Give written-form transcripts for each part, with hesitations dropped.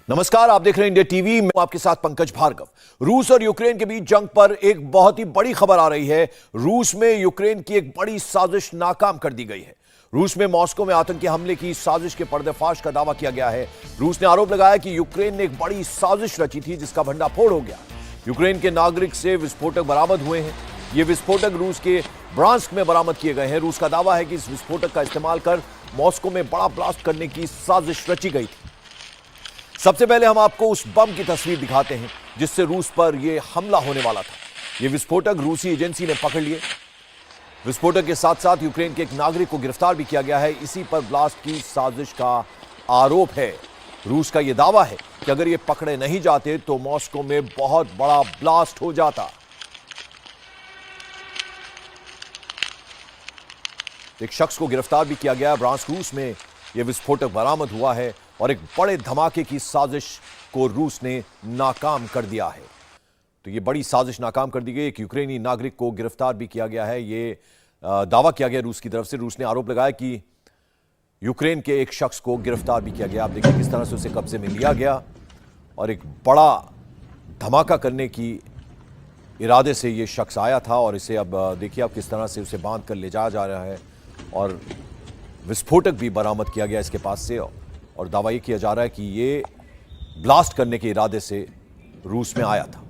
नमस्कार, आप देख रहे हैं इंडिया टीवी। मैं आपके साथ पंकज भार्गव। रूस और यूक्रेन के बीच जंग पर एक बहुत ही बड़ी खबर आ रही है। रूस में यूक्रेन की एक बड़ी साजिश नाकाम कर दी गई है। रूस में मॉस्को में आतंकी हमले की साजिश के पर्दाफाश का दावा किया गया है। रूस ने आरोप लगाया कि यूक्रेन ने एक बड़ी साजिश रची थी जिसका भंडाफोड़ हो गया। यूक्रेन के नागरिक से विस्फोटक बरामद हुए हैं। ये विस्फोटक रूस के ब्रांस्क में बरामद किए गए हैं। रूस का दावा है कि इस विस्फोटक का इस्तेमाल कर मॉस्को में बड़ा ब्लास्ट करने की साजिश रची गई थी। सबसे पहले हम आपको उस बम की तस्वीर दिखाते हैं जिससे रूस पर यह हमला होने वाला था। यह विस्फोटक रूसी एजेंसी ने पकड़ लिए। विस्फोटक के साथ साथ यूक्रेन के एक नागरिक को गिरफ्तार भी किया गया है। इसी पर ब्लास्ट की साजिश का आरोप है। रूस का यह दावा है कि अगर ये पकड़े नहीं जाते तो मॉस्को में बहुत बड़ा ब्लास्ट हो जाता। एक शख्स को गिरफ्तार भी किया गया। ब्रांस्क रूस में यह विस्फोटक बरामद हुआ है और एक बड़े धमाके की साजिश को रूस ने नाकाम कर दिया है। तो यह बड़ी साजिश नाकाम कर दी गई। एक यूक्रेनी नागरिक को गिरफ्तार भी किया गया है। यह दावा किया गया रूस की तरफ से। रूस ने आरोप लगाया कि यूक्रेन के एक शख्स को गिरफ्तार भी किया गया। आप देखिए किस तरह से उसे कब्जे में लिया गया और एक बड़ा धमाका करने की इरादे से यह शख्स आया था और इसे अब देखिए आप किस तरह से उसे बांध कर ले जाया जा रहा है और विस्फोटक भी बरामद किया गया इसके पास से। और दावा यह किया जा रहा है कि ये ब्लास्ट करने के इरादे से रूस में आया था।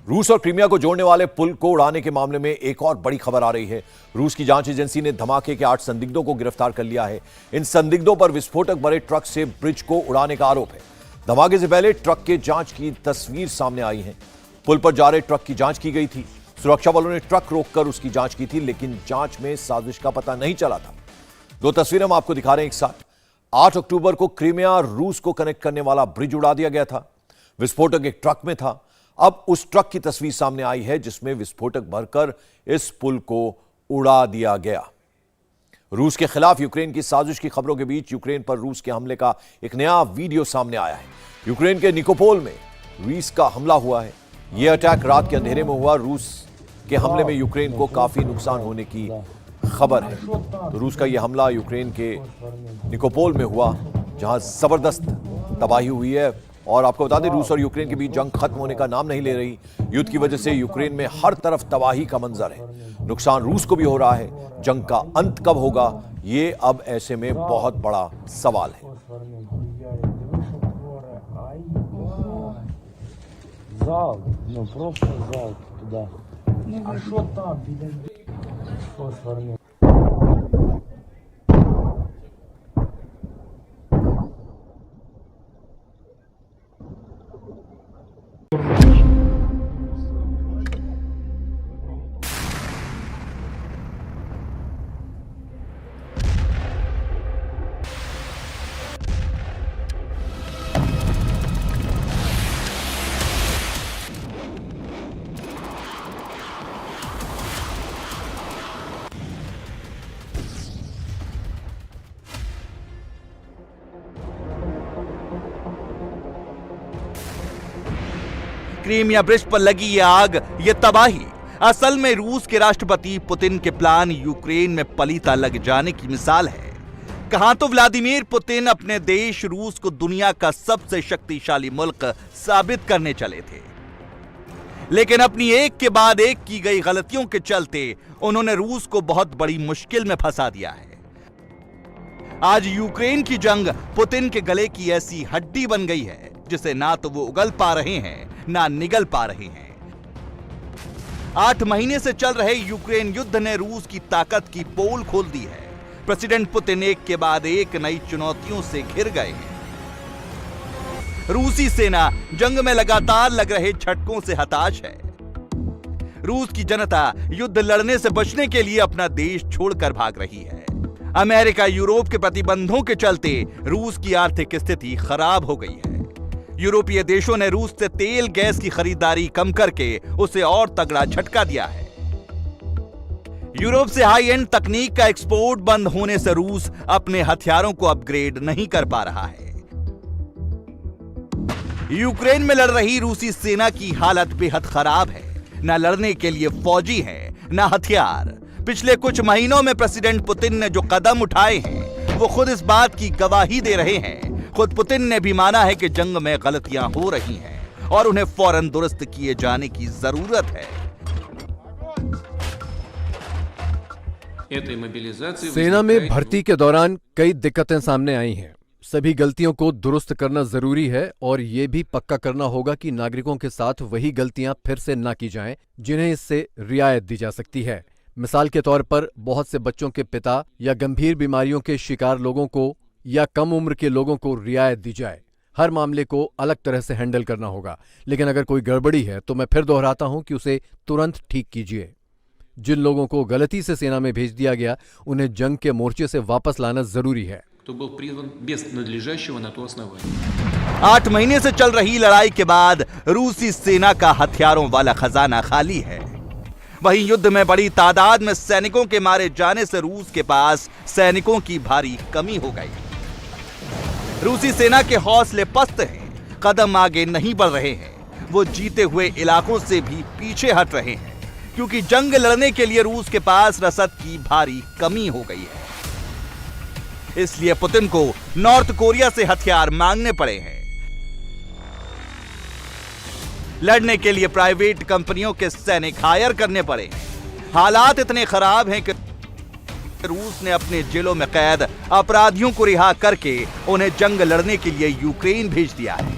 रूस और क्रीमिया को जोड़ने वाले पुल को उड़ाने के मामले में एक और बड़ी खबर आ रही है। रूस की जांच एजेंसी ने धमाके के 8 संदिग्धों को गिरफ्तार कर लिया है। इन संदिग्धों पर विस्फोटक भरे ट्रक से ब्रिज को उड़ाने का आरोप है। धमाके से पहले ट्रक के जांच की तस्वीर सामने आई है। पुल पर जा रहे ट्रक की जांच की गई थी। सुरक्षा बलों ने ट्रक रोककर उसकी जांच की थी, लेकिन जांच में साजिश का पता नहीं चला था। दो तस्वीरें हम आपको दिखा रहे हैं एक साथ। 8 अक्टूबर को क्रीमिया रूस को कनेक्ट करने वाला ब्रिज उड़ा दिया गया था। विस्फोटक एक ट्रक में था। अब उस ट्रक की तस्वीर सामने आई है जिसमें विस्फोटक भरकर इस पुल को उड़ा दिया गया। रूस के खिलाफ यूक्रेन की साजिश की खबरों के बीच यूक्रेन पर रूस के हमले का एक नया वीडियो सामने आया है। यूक्रेन के निकोपोल में रूस का हमला हुआ है। यह अटैक रात के अंधेरे में हुआ। रूस के हमले में यूक्रेन को काफी नुकसान होने की खबर है। तो रूस का यह हमला यूक्रेन के निकोपोल में हुआ जहां जबरदस्त तबाही हुई है। और आपको बता दें रूस और यूक्रेन के बीच जंग खत्म होने का नाम नहीं ले रही। युद्ध की वजह से यूक्रेन में हर तरफ तबाही का मंजर है। नुकसान रूस को भी हो रहा है। जंग का अंत कब होगा ये अब ऐसे में बहुत बड़ा सवाल है। क्रीमिया ब्रिज पर लगी ये आग, ये तबाही असल में रूस के राष्ट्रपति पुतिन के प्लान यूक्रेन में पलीता लग जाने की मिसाल है। कहां तो व्लादिमीर पुतिन अपने देश रूस को दुनिया का सबसे शक्तिशाली मुल्क साबित करने चले थे, लेकिन अपनी एक के बाद एक की गई गलतियों के चलते उन्होंने रूस को बहुत बड़ी मुश्किल में फंसा दिया है। आज यूक्रेन की जंग पुतिन के गले की ऐसी हड्डी बन गई है जिसे ना तो वो उगल पा रहे हैं ना निगल पा रहे हैं। 8 महीने से चल रहे यूक्रेन युद्ध ने रूस की ताकत की पोल खोल दी है। प्रेसिडेंट पुतिन एक के बाद एक नई चुनौतियों से घिर गए हैं। रूसी सेना जंग में लगातार लग रहे झटकों से हताश है। रूस की जनता युद्ध लड़ने से बचने के लिए अपना देश छोड़कर भाग रही है। अमेरिका यूरोप के प्रतिबंधों के चलते रूस की आर्थिक स्थिति खराब हो गई है। यूरोपीय देशों ने रूस से तेल गैस की खरीदारी कम करके उसे और तगड़ा झटका दिया है। यूरोप से हाई एंड तकनीक का एक्सपोर्ट बंद होने से रूस अपने हथियारों को अपग्रेड नहीं कर पा रहा है। यूक्रेन में लड़ रही रूसी सेना की हालत बेहद खराब है। न लड़ने के लिए फौजी हैं, न हथियार। पिछले कुछ महीनों में प्रेसिडेंट पुतिन ने जो कदम उठाए हैं वो खुद इस बात की गवाही दे रहे हैं। खुद पुतिन ने भी माना है कि जंग में गलतियां हो रही हैं और उन्हें फौरन दुरुस्त किए जाने की जरूरत है। सेना में भर्ती के दौरान कई दिक्कतें सामने आई हैं। सभी गलतियों को दुरुस्त करना जरूरी है और ये भी पक्का करना होगा कि नागरिकों के साथ वही गलतियां फिर से ना की जाएं जिन्हें इससे रियायत दी जा सकती है। मिसाल के तौर पर बहुत से बच्चों के पिता या गंभीर बीमारियों के शिकार लोगों को या कम उम्र के लोगों को रियायत दी जाए। हर मामले को अलग तरह से हैंडल करना होगा, लेकिन अगर कोई गड़बड़ी है तो मैं फिर दोहराता हूं कि उसे तुरंत ठीक कीजिए। जिन लोगों को गलती से सेना में भेज दिया गया उन्हें जंग के मोर्चे से वापस लाना जरूरी है। 8 महीने से चल रही लड़ाई के बाद रूसी सेना का हथियारों वाला खजाना खाली है। वहीं युद्ध में बड़ी तादाद में सैनिकों के मारे जाने से रूस के पास सैनिकों की भारी कमी हो गई। रूसी सेना के हौसले पस्त हैं, कदम आगे नहीं बढ़ रहे हैं। वो जीते हुए इलाकों से भी पीछे हट रहे हैं क्योंकि जंग लड़ने के लिए रूस के पास रसद की भारी कमी हो गई है। इसलिए पुतिन को नॉर्थ कोरिया से हथियार मांगने पड़े हैं। लड़ने के लिए प्राइवेट कंपनियों के सैनिक हायर करने पड़े हैं। हालात इतने खराब हैं कि रूस ने अपने जेलों में कैद अपराधियों को रिहा करके उन्हें जंग लड़ने के लिए यूक्रेन भेज दिया है।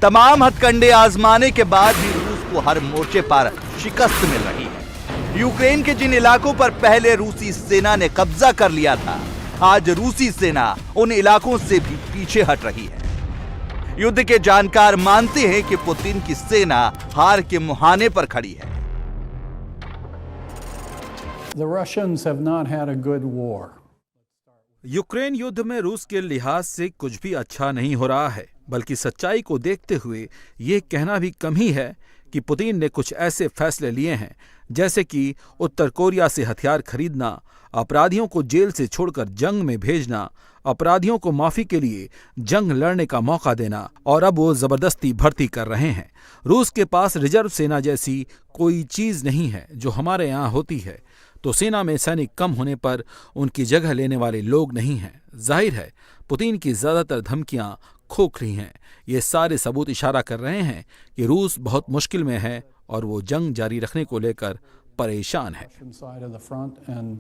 तमाम हथकंडे आजमाने के बाद भी रूस को हर मोर्चे पर शिकस्त मिल रही है। यूक्रेन के जिन इलाकों पर पहले रूसी सेना ने कब्जा कर लिया था, आज रूसी सेना उन इलाकों से भी पीछे हट रही है। युद्ध के जानकार मानते हैं कि पुतिन की सेना हार के मुहाने पर खड़ी है। The Russians have not had a good war. Ukraine युद्ध में रूस के लिहाज से कुछ भी अच्छा नहीं हो रहा है, बल्कि सच्चाई को देखते हुए ये कहना भी कम ही है कि पुतिन ने कुछ ऐसे फैसले लिए हैं जैसे कि उत्तर कोरिया से हथियार खरीदना, अपराधियों को जेल से छोड़कर जंग में भेजना, अपराधियों को माफी के लिए जंग लड़ने का मौका देना, और अब वो जबरदस्ती भर्ती कर रहे हैं। रूस के पास रिजर्व सेना जैसी कोई चीज नहीं है जो हमारे यहाँ होती है, तो सेना में सैनिक कम होने पर उनकी जगह लेने वाले लोग नहीं हैं। जाहिर है पुतिन की ज्यादातर धमकियां खोखली हैं। ये सारे सबूत इशारा कर रहे हैं कि रूस बहुत मुश्किल में है और वो जंग जारी रखने को लेकर परेशान है। Side of the front and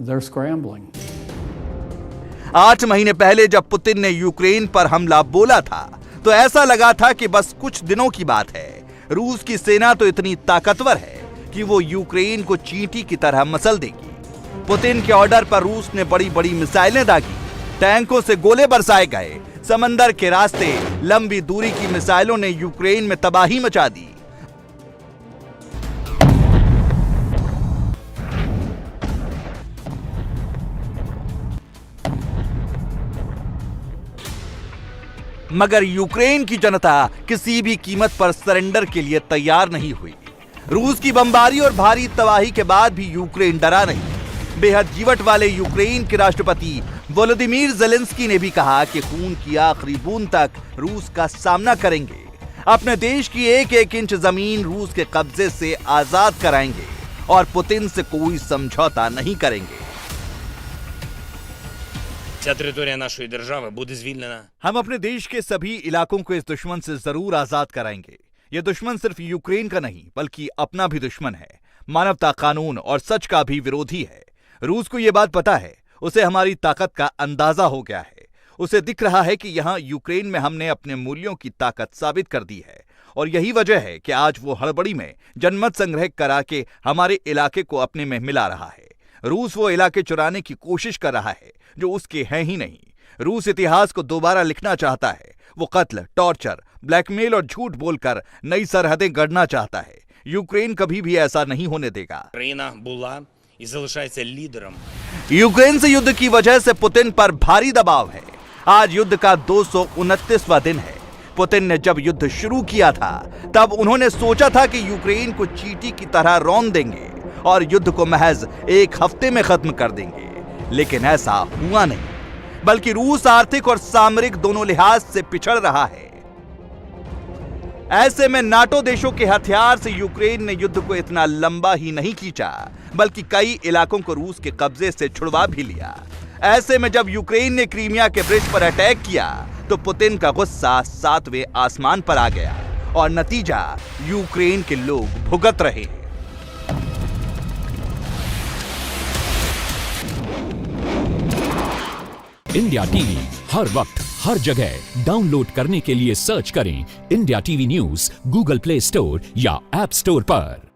they're scrambling. 8 महीने पहले जब पुतिन ने यूक्रेन पर हमला बोला था तो ऐसा लगा था कि बस कुछ दिनों की बात है। रूस की सेना तो इतनी ताकतवर है कि वो यूक्रेन को चींटी की तरह मसल देगी। पुतिन के ऑर्डर पर रूस ने बड़ी बड़ी मिसाइलें दागी, टैंकों से गोले बरसाए गए, समंदर के रास्ते लंबी दूरी की मिसाइलों ने यूक्रेन में तबाही मचा दी। मगर यूक्रेन की जनता किसी भी कीमत पर सरेंडर के लिए तैयार नहीं हुई। रूस की बमबारी और भारी तबाही के बाद भी यूक्रेन डरा नहीं। बेहद जीवट वाले यूक्रेन के राष्ट्रपति वोलोदिमीर ज़ेलेंस्की ने भी कहा कि खून की आखिरी बूंद तक रूस का सामना करेंगे, अपने देश की एक एक इंच जमीन रूस के कब्जे से आजाद कराएंगे और पुतिन से कोई समझौता नहीं करेंगे। हम अपने देश के सभी इलाकों को इस दुश्मन से जरूर आजाद कराएंगे। यह दुश्मन सिर्फ यूक्रेन का नहीं बल्कि अपना भी दुश्मन है, मानवता, कानून और सच का भी विरोधी है। रूस को यह बात पता है, उसे हमारी ताकत का अंदाजा हो गया है। उसे दिख रहा है कि यहाँ यूक्रेन में हमने अपने मूल्यों की ताकत साबित कर दी है और यही वजह है कि आज वो हड़बड़ी में जनमत संग्रह करा के हमारे इलाके को अपने में मिला रहा है। रूस वो इलाके चुराने की कोशिश कर रहा है जो उसके हैं ही नहीं। रूस इतिहास को दोबारा लिखना चाहता है। वो कत्ल, टॉर्चर, ब्लैकमेल और झूठ बोलकर नई सरहदें गढ़ना चाहता है। यूक्रेन कभी भी ऐसा नहीं होने देगा। यूक्रेन से युद्ध की वजह से पुतिन पर भारी दबाव है। आज युद्ध का 229वां दिन है। पुतिन ने जब युद्ध शुरू किया था तब उन्होंने सोचा था कि यूक्रेन को चींटी की तरह रौंद देंगे और युद्ध को महज एक हफ्ते में खत्म कर देंगे, लेकिन ऐसा हुआ नहीं, बल्कि रूस आर्थिक और सामरिक दोनों लिहाज से पिछड़ रहा है। ऐसे में नाटो देशों के हथियार से यूक्रेन ने युद्ध को इतना लंबा ही नहीं खींचा, बल्कि कई इलाकों को रूस के कब्जे से छुड़वा भी लिया। ऐसे में जब यूक्रेन ने क्रीमिया के ब्रिज पर अटैक किया तो पुतिन का गुस्सा 7वें आसमान पर आ गया और नतीजा यूक्रेन के लोग भुगत रहे हैं। इंडिया टीवी हर वक्त हर जगह डाउनलोड करने के लिए सर्च करें India TV news Google play store या ऐप स्टोर पर।